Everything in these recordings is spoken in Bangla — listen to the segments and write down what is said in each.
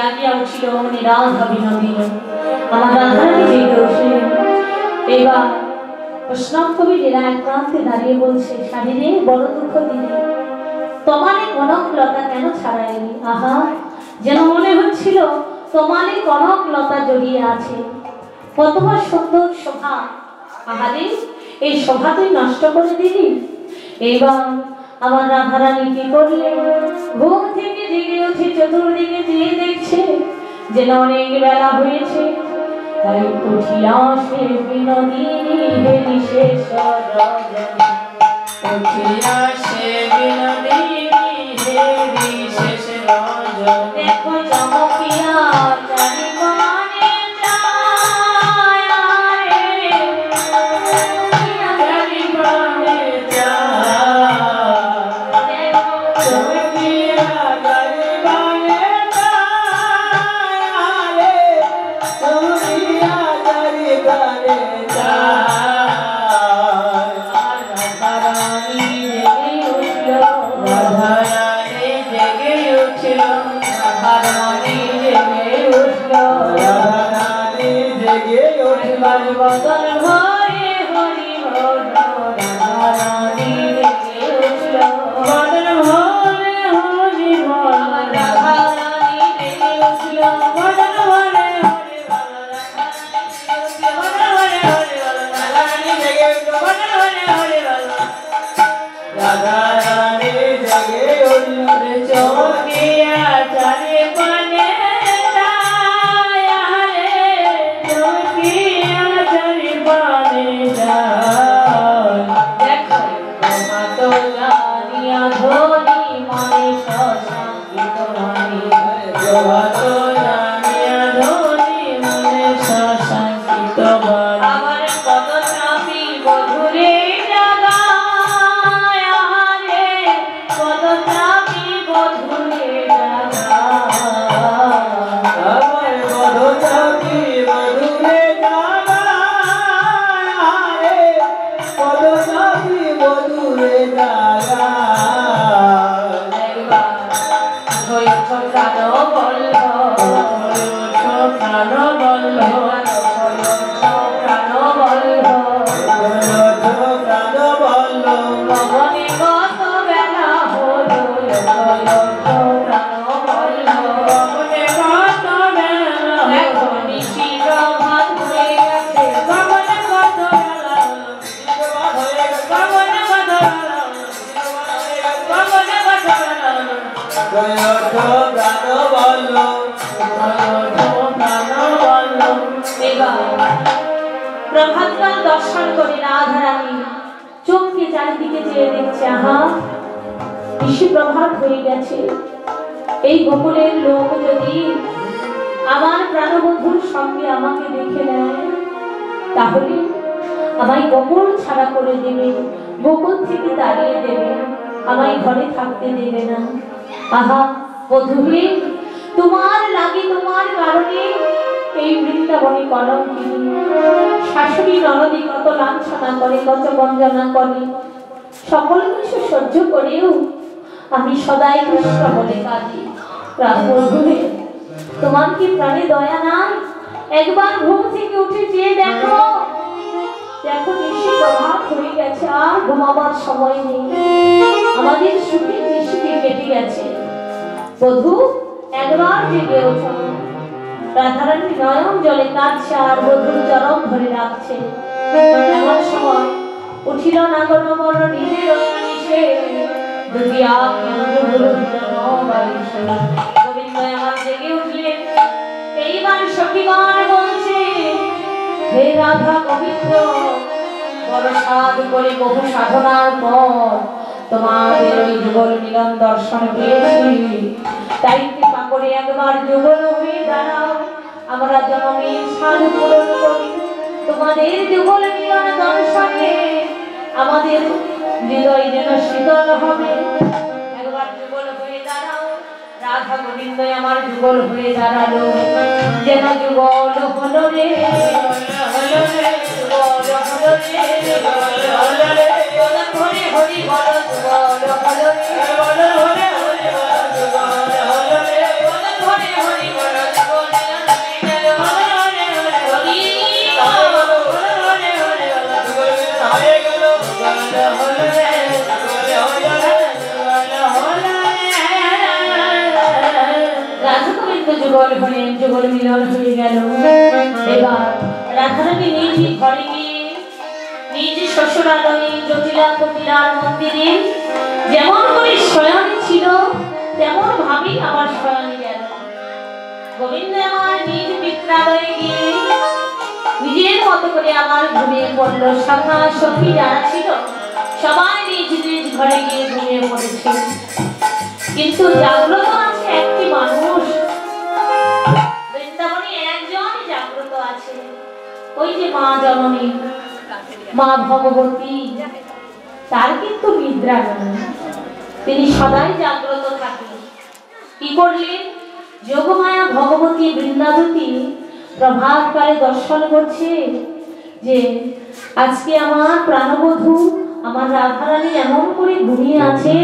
লাগিয়া উঠিল অমনি রাধা বিনোদিনী আমার রাধারানী জেগে উঠলেন। এবার বৈষ্ণব কবি লীলা এক প্রান্তে দাঁড়িয়ে বলছে, স্বামীরে বড় দুঃখ দিলে তোমারে কনক লতা কেন ছাড়াইনি। আহা, যেন মনে হচ্ছিল তোমারে কনক লতা জড়িয়ে আছে। কতবা সুন্দর শোভা, আহারে এই শোভা তুই নষ্ট করে দিলি। এইবার আমার রাধারানী কি করলে, ঘুম থেকে জেগে উঠে চতুর্দিকে চেয়ে দেখছে যেন অনেক বেলা হয়েছে। তাই উঠিয়া সে বিনোদিনী হেরি শেষ রজনী, উঠিয়া সে বিনোদিনী হেরি শেষ রজনী। দেখো চমকিয়া চারিপানে যায়, চারিপানে যায়, চমকিয়া চারিপানে যায়, চমকিয়া চারিপানে যায়। রাধারানী জেগে উঠল, রাধারানী জেগে উঠল, রাধারানী জেগে উঠল, রাধারানী জেগে উঠল। বদন ভরে হরি বল, রাধারানী জেগে উঠল, বদন ভরে হরি বল, রাধারানী জেগে উঠল, বদন ভরে হরি বল, বদন ভরে হরি বল, রাধারানী জেগে উঠল, বদন ভরে হরি বল। রাধারানী জেগে উঠল, চমকিয়া চারিপানে যায়, চমকিয়া চারিপানে যায়। দেখো প্রভাত জানিয়া ধ্বনি মনে শশাঙ্কিত বাণী, প্রভাত জানিয়া ধ্বনি মনে শশাঙ্কিত বাণী। আমার কত চাপি বধুরে জাগায়, রে কত চাপি বধুরে জাগায়, আমার পদচাপি মধুরে জাগায়, পদচাপি মধুরে জাগায়। একবার হইছ প্রাণ বল্ল, প্রাণ বল্ল, প্রাণ বল্ল, প্রাণ বল্ল, ভবনে কত বেলা হলো, প্রাণ বল্ল, মনে কত বেলা হলো, দেখো নিশির ভাত হয়ে গেছে, মনে কত বেলা হলো, হয়ে গেল, মনে কত বেলা হলো, মনে কত বেলা হলো। জয় প্রাণ বল্ল, প্রাণ বল্ল। এবার প্রভাতকাল দর্শন করে রাধারানী চোখকে চারিদিকে চেয়ে দেখছে, আহা নিশি প্রভাত হয়ে গেছে। এই গোকুলের লোক যদি আমার প্রাণবন্ধুর সঙ্গে আমাকে দেখে নেয়, তাহলে আমায় গোকুল ছাড়া করে দেবে, গোকুল থেকে তাড়িয়ে দেবে, আমায় ঘরে থাকতে দেবে না। আহা বধূরে, তোমার লাগে, তোমার কারণে এই বৃন্দাবনে কলঙ্কিনী। শাশুড়ি ননদী কত লাঞ্ছনা করে, কত বঞ্চনা করে, সকল কিছু সহ্য করেও আমি সদাই কৃষ্ণ বলে কাঁদি। বধূরে, তোমার কি প্রাণে দয়া নাই? একবার ঘুম থেকে উঠে চেয়ে দেখো, দেখো নিশি প্রভাত হয়ে গেছে, আর ঘুমাবার সময় নেই, আমাদের সুখে নিশিতে কেটে গেছে। বধূ একবার জেগে ওঠো। রাধারানী নয়ন জলে কাঁদছে আর বধূর চরণ ধরে রাখছে। এমন সময় উঠিল নাগর বড় নিজের নিশে, দুটি গোবিন্দ আমার জেগে উঠলেন। এইবার সখীগণ বলছে, হে রাধা গোবিন্দ, বড় সাধ করে বহু সাধনার পর তোমাদের ওই যুগল মিলন দর্শন পেয়েছি, তাই কৃপা করে একবার যুগল হয়ে দাঁড়াও, আমরা জনমের সাধ পূরণ করি। তোমাদের যুগল মিলন দর্শনে আমাদের হৃদয় যেন শীতল হবে। একবার যুগল হয়ে দাঁড়াও। রাধা গোবিন্দ আমার যুগল হয়ে দাঁড়ালো, যেন যুগল হলো রে, হলো রে, যুগল হলো রে, হলো রে, বদন ভরে হরি বল, যুগল হলো রে, বদন ভরে হরি বল, যুগল হলো রে, বদন ভরে হরি বল, ঘরে গিয়ে নিজ শ্বশুরালয়ে জটিলা কপিলার মন্দিরে যেমন করে শয়নে ছিল তেমন ভাবেই আমার শয়নে গেল। গোবিন্দ আমার নিজ পিত্রালয়ে গিয়ে নিজের মতো করে আমার ঘুমিয়ে পড়ল। সখা সখী যারা ছিল সবাই নিজ নিজ ঘরে গিয়ে ঘুমিয়ে পড়েছে, কিন্তু জাগ্রত আছে একটি মানুষ, বৃন্দাবনে একজন জাগ্রত আছে, ওই যে মা জননী মা ভগবতী। তার কিন্তু নিদ্রা নেই, তিনি সদাই জাগ্রত থাকেন। কি করলেন? যোগমায়া ভগবতী বৃন্দাবতী প্রভাতকালে দর্শন করছে যে আজকে আমার প্রাণবধূ আমার রাধারানী এমন করে ঘুমিয়ে আছে,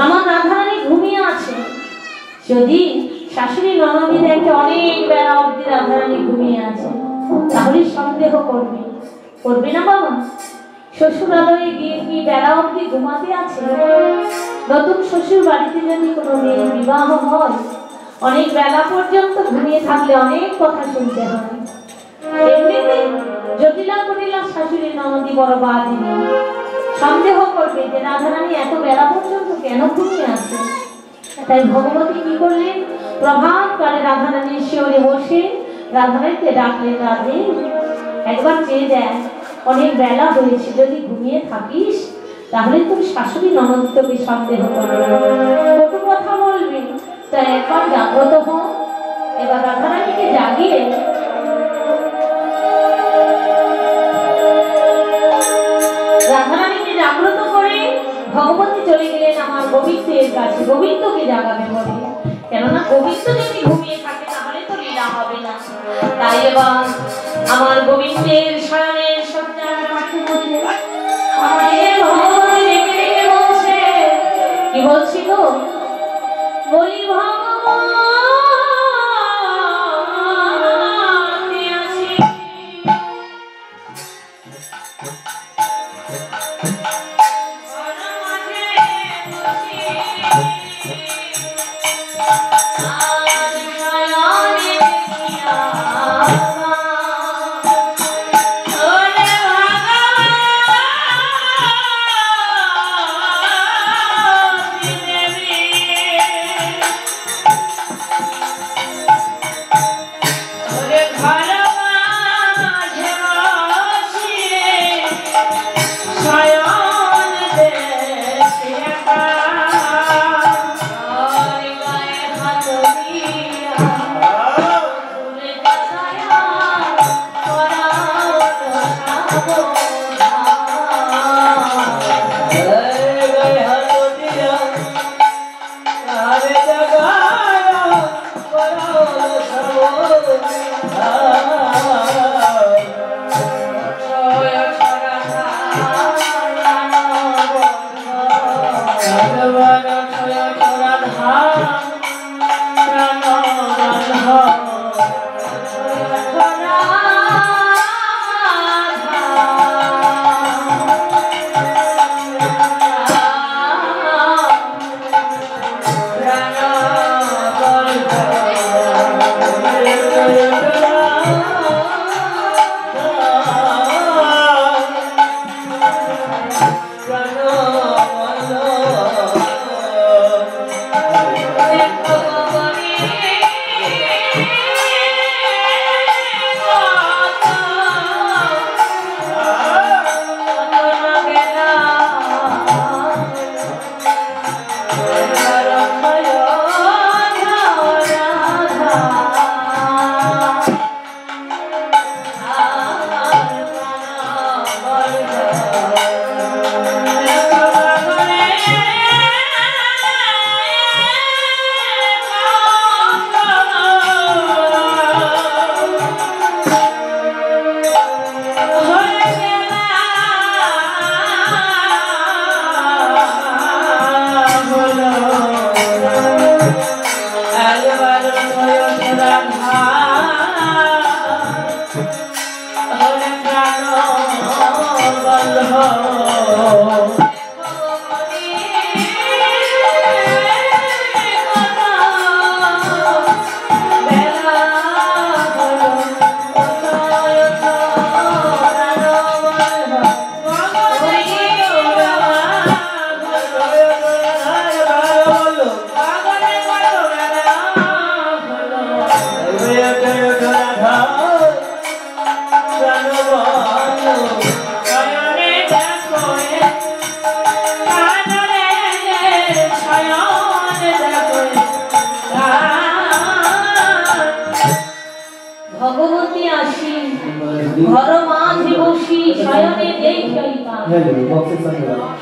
আমার রাধারানী ঘুমিয়ে আছে। যদি শাশুড়ি ননদী দেখে অনেক বেলা অবধি রাধারানী ঘুমিয়ে আছে, তাহলে সন্দেহ করবে, করবে না বাবা? শ্বশুরালয়ে গিয়ে কি বেলা অবধি ঘুমাতে আছে? নতুন শ্বশুর বাড়িতে যদি কোনো মেয়ের বিবাহ হয়, অনেক বেলা পর্যন্ত ঘুমিয়ে থাকলে অনেক কথা শুনতে হয়। এমনিতে জটিলা কটিলা শাশুড়ি ননদী বড় বাদিনী, সন্দেহ করবে যে রাধারানী এত বেলা পর্যন্ত কেন ঘুমিয়ে আছে। তাই ভগবতী কি করলেন? প্রভাতকালে রাধারানীর শিওরে বসে রাধারানীকে ডাকলেন, রাধে একবার চেয়ে দেখ, অনেক বেলা হয়েছে, যদি ঘুমিয়ে থাকিস তাহলে তোর শাশুড়ি ননদ তোকে সন্দেহ করবে, কত কথা বলবে, তাই একবার জাগ্রত হও। এবার রাধারানীকে জাগিয়ে রাধারানীকে জাগ্রত করে ভগবতী চলে গেলেন আমার গোবিন্দের কাছে, গোবিন্দকে জাগাবে বলে, কেননা গোবিন্দ যদি ঘুমিয়ে থাকে তাহলে তো লীলা হবে না। তাই এবার আমার গোবিন্দের শয়নের শয্যার পাশে বসে আমাদের ভগবতী ডেকে ডেকে বলছে, কি বলছিল? বলি ভগবান আসি,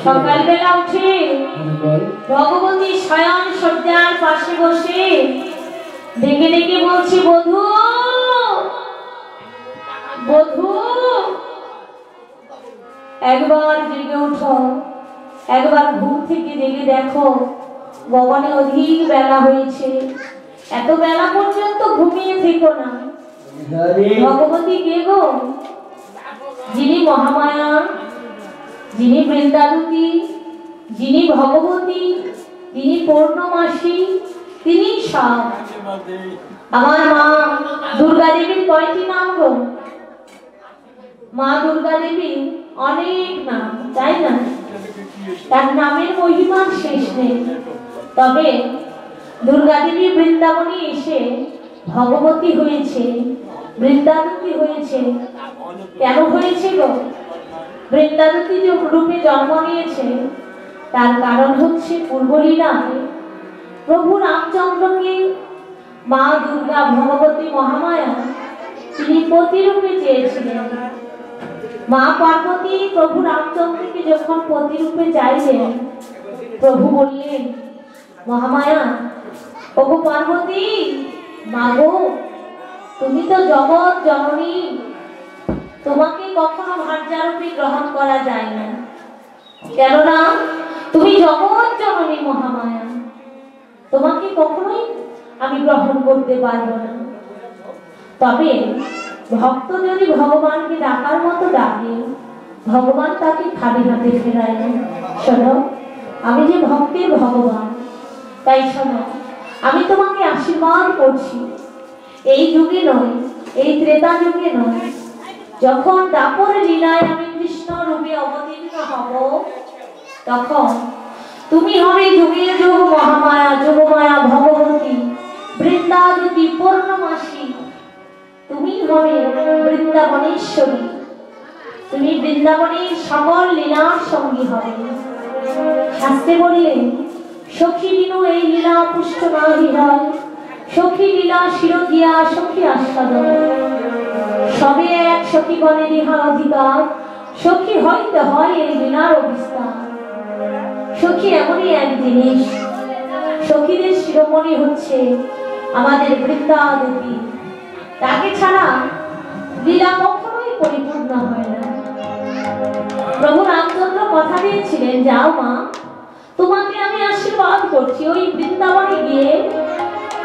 সকালবেলা উঠে ভগবতী শয়ন শয্যার পাশে বসে ডেকে ডেকে বলছি, বধূ বধূ একবার জেগে উঠো, একবার ঘুম থেকে জেগে দেখো ভগবানে অধিক বেলা হয়েছে, এত বেলা পর্যন্ত ঘুমিয়ে থেকো না। ভগবতী কে গো? যিনি মহামায়া, যিনি বৃন্দাবতী, যিনি ভগবতী, তিনি পূর্ণমাসী, তিনি সব। আমার মা দুর্গা দেবীর কয়টি নাম গো? মা দুর্গা দেবী অনেক নাম, তাই না? তার নামের মহিমার শেষ নেই। তবে দুর্গা দেবী বৃন্দাবনে এসে ভগবতী হয়েছে, বৃন্দাবতী হয়েছে। কেন হয়েছে গো? বৃন্দাবতী যে রূপে জন্ম নিয়েছে তার কারণ হচ্ছে পূর্বলীলায় প্রভু রামচন্দ্রকে মা দুর্গা ভগবতী মহামায়া তিনি প্রতিরূপে চেয়েছিলেন। মা পার্বতী প্রভু রামচন্দ্রকে যখন প্রতিরূপে চাইলেন, প্রভু বললেন, মহামায়া ওগো পার্বতী, মাগো তুমি তো জগৎ জননী, তোমাকে কখনো ভার্যারূপে গ্রহণ করা যায় না, কেননা তুমি জগৎ জননী মহামায়া, তোমাকে কখনোই আমি গ্রহণ করতে পারবো না। তবে ভক্ত যদি ভগবানকে ডাকার মতো ডাকে, ভগবান তাকে খালি হাতে ফেরায় না। শোনো, আমি যে ভক্তের ভগবান, তাই শোনো, আমি তোমাকে আশীর্বাদ করছি। এই যুগে নয়, এই ত্রেতা যুগে নয়, যখন দাপর লীলায় আমি কৃষ্ণ রূপে অবতীর্ণ হব, তখন তুমি হবে যুগে যুগ মহামায়া, যোগমায়া ভগবতী, বৃন্দাবতী পূর্ণমাসী। তুমি হবে বৃন্দাবনেশ্বরী, তুমি বৃন্দাবনের সকল লীলার সঙ্গী হবে। শাস্ত্রে বললেন, সখী দিনু এই লীলা পুষ্ট নাহি হয়, সখী লীলা শির দিয়া সখী আস্বাদন। সবে এক সখী বনে ইহা অধিকার, সখী হইতে হয় এই লীলার বিস্তার। সখী এমনই এক জিনিস, সখীদের শিরোমণি হচ্ছে আমাদের বৃন্দাবতী। তাকে ছাড়া লীলা কখনোই পরিপূর্ণ হয় না। প্রভু রামচন্দ্র কথা দিয়েছিলেন, যাও মা, তোমাকে আমি আশীর্বাদ করছি, ওই বৃন্দাবনে গিয়ে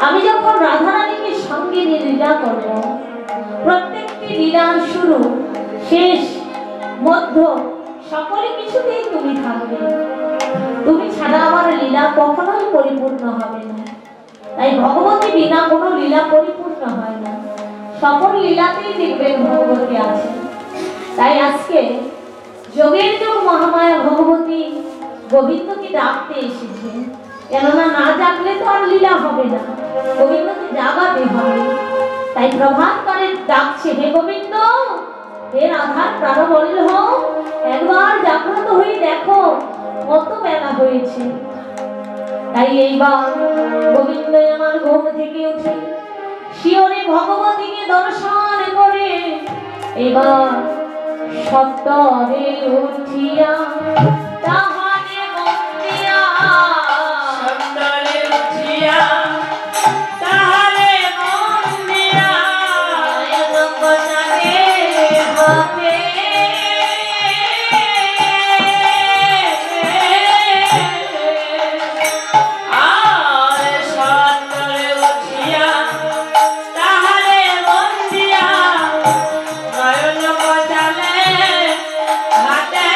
আমি যখন রাধারানীকে সঙ্গে নিয়ে লীলা করব, প্রত্যেকটি লীলার শুরু শেষ মধ্য সকল কিছুতেই তুমি থাকবে। তুমি ছাড়া আমার লীলা কখনোই পরিপূর্ণ হবে না। তাই ভগবতী বিনা কোনো লীলা পরিপূর্ণ হয় না, সকল লীলাতেই দেখবেন ভগবতী আছে। তাই আজকে যোগের যোগ মহামায়া ভগবতী গোবিন্দকে ডাকতে এসেছে, কেননা না ডাকলে তো আর লীলা হবে না, গোবিন্দকে জাগাতে হবে। তাই প্রভাতকালে ডাকছে, হে গোবিন্দ, হে রাধার প্রাণবল্ল, একবার জাগ্রত হয়ে দেখো কত বেলা হয়েছে। তাই এইবার গোবিন্দ আমার ঘুম থেকে উঠে শিওরে ভগবতীকে দর্শন করে এবার সত্তরে উঠিয়া তাহারে বন্দিয়া, সত্তরে উঠিয়া তাহারে বন্দিয়া, জগৎকে হাতে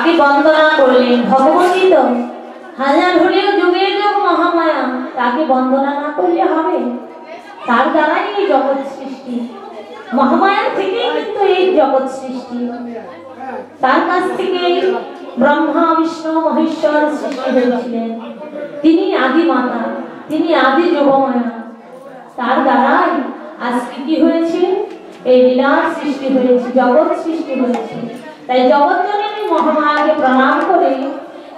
তাকে বন্দনা করলেন। ভগবতী তো হাজার হলেও যুগে যুগ মহামায়া, তাকে বন্দনা না করলে হবে? তার দ্বারাই এই জগৎ সৃষ্টি, মহামায়ার থেকেই কিন্তু এই জগৎ সৃষ্টি। তার কাছ থেকেই ব্রহ্মা বিষ্ণু মহেশ্বর সৃষ্টি হয়েছিলেন। তিনি আদি মাতা, তিনি আদি যোগমায়া। তার দ্বারাই আজকে কি হয়েছে? এই লীলার সৃষ্টি হয়েছে, জগৎ সৃষ্টি হয়েছে। তাই জগৎ জননী মহামায়াকে প্রণাম করে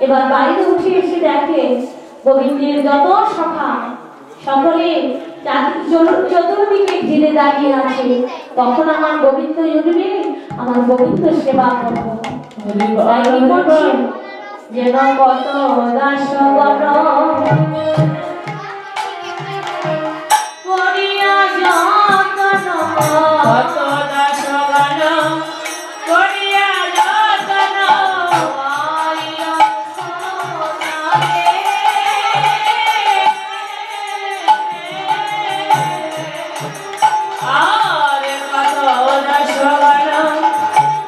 এবার বাইরে উঠে এসে দেখে গোবিন্দের যত সখা সকলে চতুর্দিকে ঘিরে দাঁড়িয়ে আছে। তখন আমার গোবিন্দ উঠবে, আমার গোবিন্দ সেবা করবো। যেন কত দাসগণ করিয়া যতন, কত দাসগণ করিয়া যতন, আরে কত দাসগণ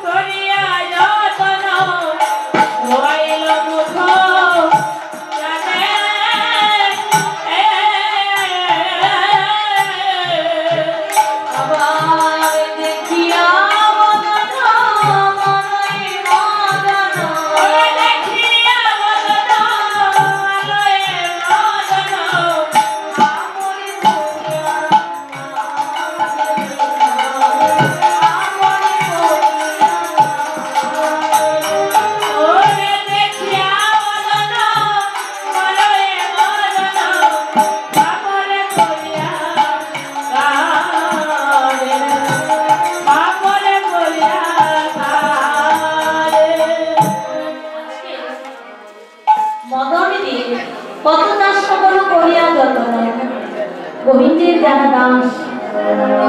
করিয়া যতন, হইল মুখ জানে, আবার দেখিয়া বদন মনই মদন, দেখিয়া বদন আলয়ে মদন, আমরি বলিয়া ওরে দেখিয়া বদন আলয়ে মদন, আপরে বলিয়া কারে, আপরে বলিয়া কারে। মদনটি কত দাস সকল করিয়া যতন। গোবিন্দের যারা দাস,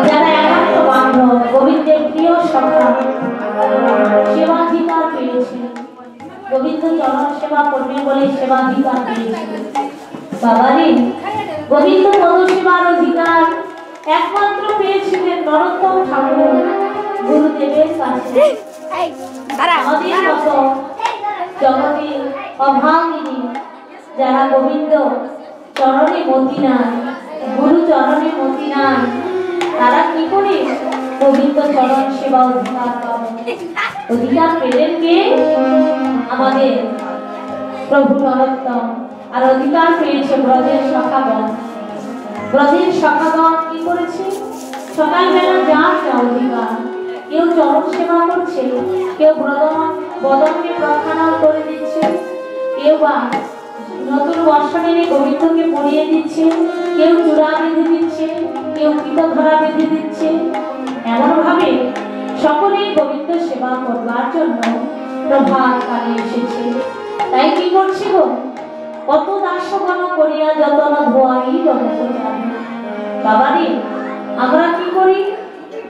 যারা একান্ত বান্ধব, গোবিন্দের প্রিয় সখা, সেবাধিকার পেয়েছে। গোবিন্দ চরণ সেবা করবে বলে সেবাধিকার পেয়েছে। বাবারে, গোবিন্দ পদ সেবার অধিকার একমাত্র পেয়েছিলেন নরোত্তম ঠাকুর গুরুদেবের কাছে। আমাদের মতো জগতে অভাগিনী যারা গোবিন্দ চরণে মতি নাই, গুরু চরণে মতি নাই, তারা কি করে গোবিন্দ চরণ সেবা অধিকার পাবে? অধিকার পেলেন কে? আমাদের প্রভু নরোত্তম। আর অধিকার পেয়েছে ব্রজের সখাগণ। ব্রজের সখাগণ কি করেছে? সকালবেলা যার যা অধিকার, কেউ চরণ সেবা করছে, কেউ বদনকে প্রক্ষালন করে দিচ্ছে, কেউ বা নতুন বর্ষণ এনে গোবিন্দকে পরিয়ে দিচ্ছে, কেউ চূড়া বেঁধে দিচ্ছে, কেউ কৃতধরা বেঁধে দিচ্ছে। এমন ভাবে সকলেই গোবিন্দ সেবা করবার জন্য প্রভাত কালে এসেছে। তাই কি করছে গো? কত দাসগণ করিয়া যতন ধোয়াই জগত জানে। বাবারে, আমরা কি করি?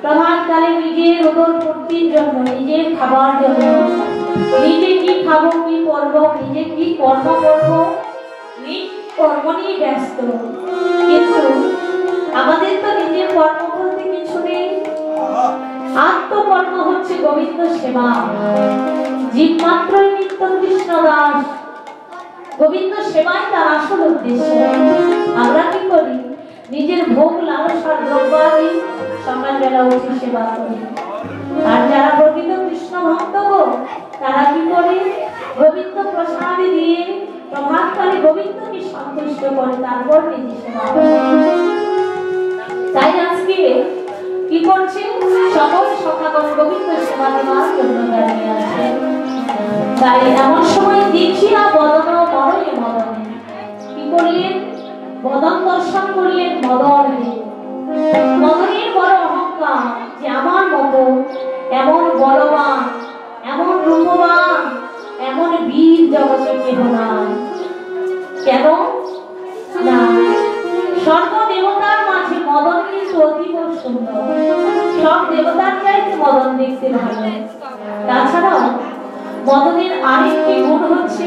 প্রভাত কালে নিজের উদর পূর্তির জন্য, নিজের খাবার জন্য, নিজে কি খাবো, কি করবো, নিজে কি কর্ম করবো, নিজ কর্ম নিয়ে ব্যস্ত। কিন্তু আমাদের তো নিজের কর্ম বলতে কিছু নেই। আত্মকর্ম হচ্ছে গোবিন্দ সেবা। জীব মাত্রই নিত্য কৃষ্ণ দাস, গোবিন্দ সেবাই তার আসল উদ্দেশ্য। আমরা কি করি? নিজের ভোগ লালসার দ্রব্যাদি সকালবেলা উঠে সেবা করি। আর যারা প্রকৃত কৃষ্ণ ভক্ত গো, তারা কি করে? গোবিন্দ প্রসাদ দিয়ে প্রভাতকালে গোবিন্দকে সন্তুষ্ট করে, তারপর নিজে সেবা করে। তাই আজকে কি করছে? সকল সখাগণ গোবিন্দ সেবা দেওয়ার জন্য দাঁড়িয়ে আছে। তাই এমন সময় দেখিয়া বদন মরয়ে মদনে কি করলেন? বদন দর্শন করলেন মদনে। মদনের বড় অহংকার যে আমার মতো এমন বলবান, এমন রূপবান, এমন বীর জগতে কেহ নাই। কেন না, সর্বদেবতার মাঝে মদন কিন্তু অতীব সুন্দর। সব দেবতার চাইতে মদন দেখতে ভালো। তাছাড়াও মদনের আরেকটি গুণ হচ্ছে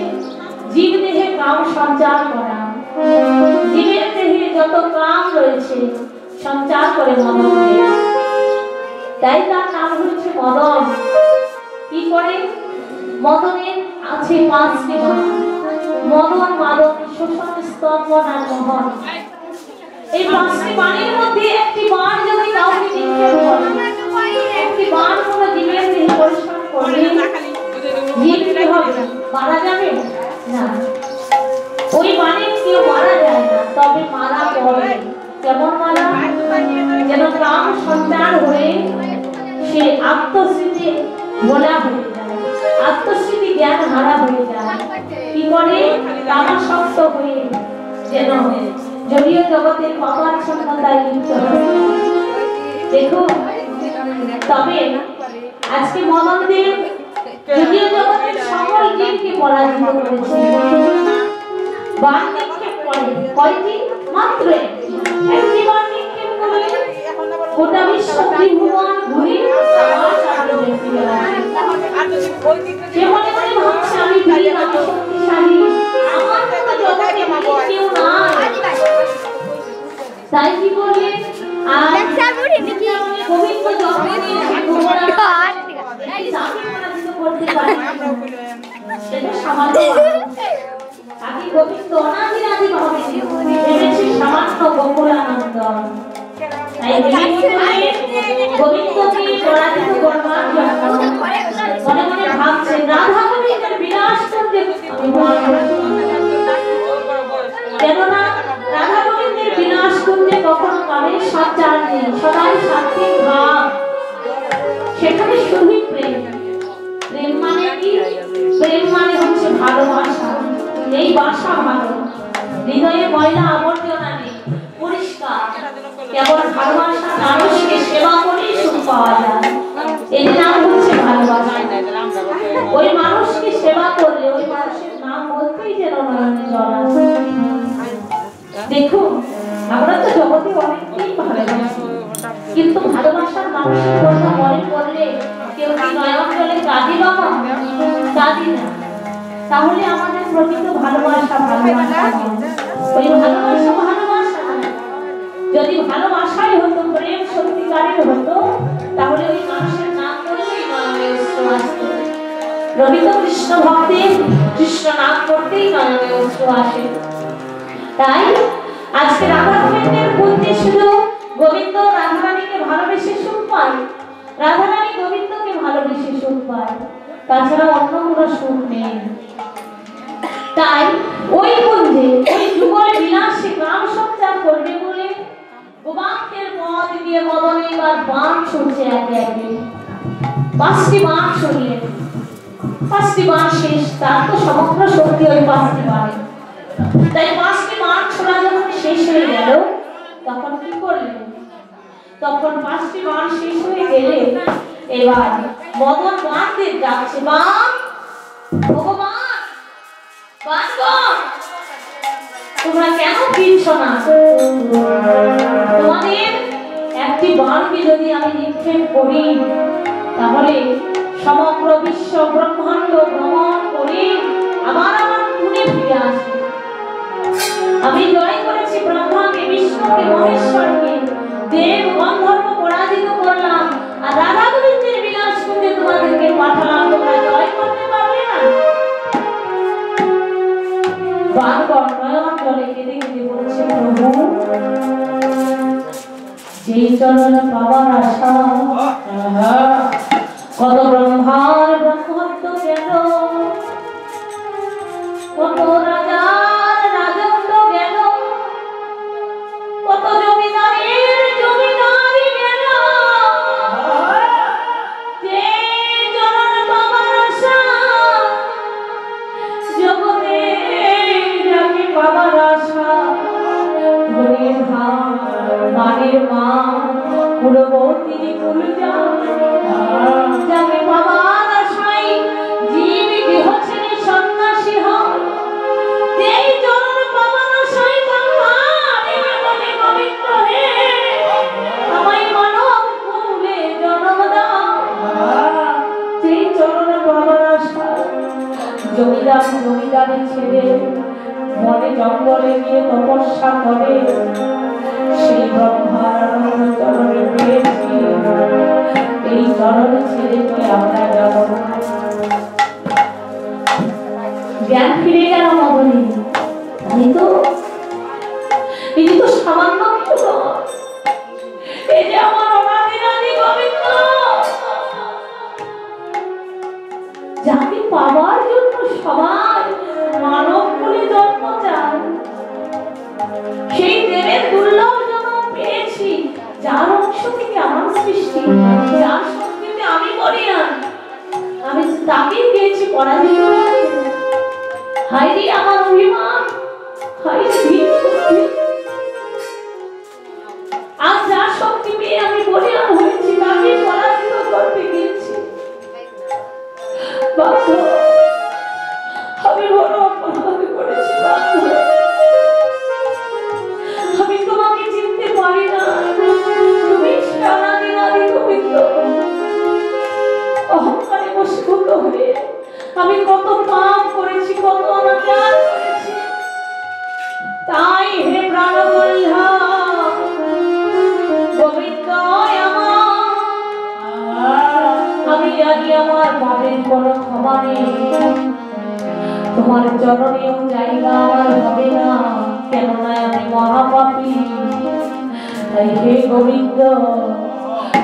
জীব দেহে কাম সঞ্চার করা। জীবের দেহে যত কাম রয়েছে সঞ্চার করে মদন দেহ। তাই তার নাম হচ্ছে মদন। কি করে? মদনের আছে পাঁচটি বাণ। মদন, মাদন, শোষণ, স্তম্ভন আর মোহন। এই পাঁচটি বাণের মধ্যে একটি বাণ যদি কাউকে নিক্ষেপ করে, একটি বাণ কোনো জীবের দেহে পরিশ্রম করলে জীব কি হবে? মারা যাবে না। ওই বাণে কেউ মারা যায় না, তবে মারা পড়ে। কেমন মারা? যেন কাম সঞ্চার হয়ে সে আত্মস্মৃতি ভোলা হয়ে যায়, আত্মস্মৃতি জ্ঞান হারা হয়ে যায়। কি করে? কামাসক্ত হয়ে যেন জড়ীয় জগতের পাপাচ্ছন্নতায় লিপ্ত হয়। দেখো, তবে আজকে মদনদেব জড়ীয় জগতের সকল জীবকে পরাজিত করেছে। বাণ নিক্ষেপ করে কয়টি? মাত্র একটি বাণ নিক্ষেপ করে গোটা বিশ্ব ত্রিভুবন ঘুরে আবার সামনে দেখতে গেল। সে মনে মনে ভাবছে আমি বীর, আমি শক্তিশালী, আমার মতো জগতে কেউ নাই। তাই কি করলে? আর গোবিন্দ জগতে করতে পারে সেটা সামান্য। তাকে গোবিন্দ অনাদি ভাবে ভেবেছে সামান্য গোকুলানন্দ। তাই গোবিন্দকে পরাজিত করবার জন্য মনে মনে ভাবছে রাধা গোবিন্দের বিনাশ করতে। কেননা রাধা গোবিন্দের বিনাশ করতে কখনো কামের সঞ্চার নেই, সদাই সাত্বিক ভাব। সেখানে শুধুই প্রেম। প্রেম মানে কি? প্রেম মানে হচ্ছে ভালোবাসা। এই বাসা ভালো, হৃদয়ে ময়লা আবর্জনা নেই, পরিষ্কার। কেবল ভালোবাসা, মানুষকে সেবা করেই সুখ পাওয়া যায়। এর নাম হচ্ছে ভালোবাসা। ওই মানুষকে সেবা করলে ওই মানুষের নাম বলতেই যেন নয়নে জল আসে। দেখুন, আমরা তো জগতে অনেককেই ভালোবাসি, কিন্তু ভালোবাসার মানুষের কথা মনে পড়লে কেউ কি নয়ন জলে কাঁদি? বাবা, কাঁদি না। তাহলে আমাদের প্রকৃত ভালোবাসা ভালোবাসা ওই ভালোবাসা যদি ভালোবাসাই হতো, প্রেম সত্যিকারের হতো, তাহলে ওই মানুষের নাম করলেই নয়নে অশ্রু আসতো। রবি তো কৃষ্ণ ভক্তের কৃষ্ণ নাম করতেই নয়নে অশ্রু আসে। তাই আজকে রাধা গোবিন্দের বুদ্ধি শুধু গোবিন্দ রাধারানীকে ভালোবেসে সুখ পায়, রাধারানী গোবিন্দকে ভালোবেসে সুখ পায়, তাছাড়া অন্য কোনো সুখ নেই। তাই ওই কুঞ্জে ওই যুগল বিলাসে কাম সঞ্চার করবে বলে গোবাক্যের পথ দিয়ে মদন এবার বাণ ছুটছে একে একে। পাঁচটি বাণ ছুড়লেন, পাঁচটি বাণ শেষ। তার তো সমগ্র শক্তি ওই পাঁচটি বাণে। তাই পাঁচটি বাণ ছোড়া যখন শেষ হয়ে গেল, তখন কি করলেন? তখন পাঁচটি বাণ শেষ হয়ে গেলে এবার মদন বাণদের ডাকছে, বাণ, ভগবান তোমরা কেন ফিরছ না? তোমাদের একটি বাণকে যদি আমি নিক্ষেপ করি, তাহলে সমগ্র বিশ্ব ব্রহ্মাণ্ড ভ্রমণ করে আবার আমার পুনে ফিরে আসবে। আমি জয় করেছি ব্রহ্মাকে, বিষ্ণুকে, মহেশ্বরকে, দেব গন্ধর্ব পরাজিত করলাম, আর রাধা গোবিন্দের বিলাস করতে তোমাদেরকে পাঠালাম। তোমরা জয় করতে পারবে না। বারবার নয়ন জলে কেঁদে কেঁদে বলছে, প্রভু, যেই চরণ পাবার আশা কত ব্রহ্মার ব্রহ্মত্ব গেল, কত রাজার রাজত্ব গেল, কত জমিদারের জমিদারি গেল। যে চরণ পাবার আশা জগতে যাকে পাবার আশা, ধনের ভাব মানের মা কুলবতী কুলজা, যাকে পাবার আশায় জীব গৃহ ছেড়ে সন্ন্যাসী হয়, যেই চরণ পাবার আশায় বলে গোবিন্দ হে আমায় মানব কুলে জন্ম দাও। যেই চরণ পাবার আশায় জমিদার জমিদারি ছেড়ে বনে জঙ্গলে গিয়ে তপস্যা করে, সেই ব্রহ্মার চরণে পেয়েছি। এই চরণ ছেড়ে তো আমরা যাব না। আজ যা শক্তি পেয়ে আমি বলিয়ান হয়েছি তাকে পরাজিত করতে গিয়েছি। বাধ্য, আমি বড় অপরাধ করেছি বাধ্য। আমি তোমাকে চিনতে পারি না, তুমি অনাদি গোবিন্দ। অহংকারে বশীভূত হয়ে আমি কত পাপ করেছি, কত অনাচার করেছি। তাই হে প্রাণবল্লভ গোবিন্দ, আমি জানি আমার পাপের কোনো ক্ষমা নেই। তোমার চরণেও জায়গা আমার হবে না, কেননা আমি মহাপাপী। তাই হে গোবিন্দ,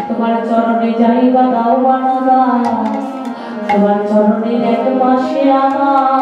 তোমার চরণে জায়গা দাও, বানা দাও। তোমার চরণের এক পাশে আমার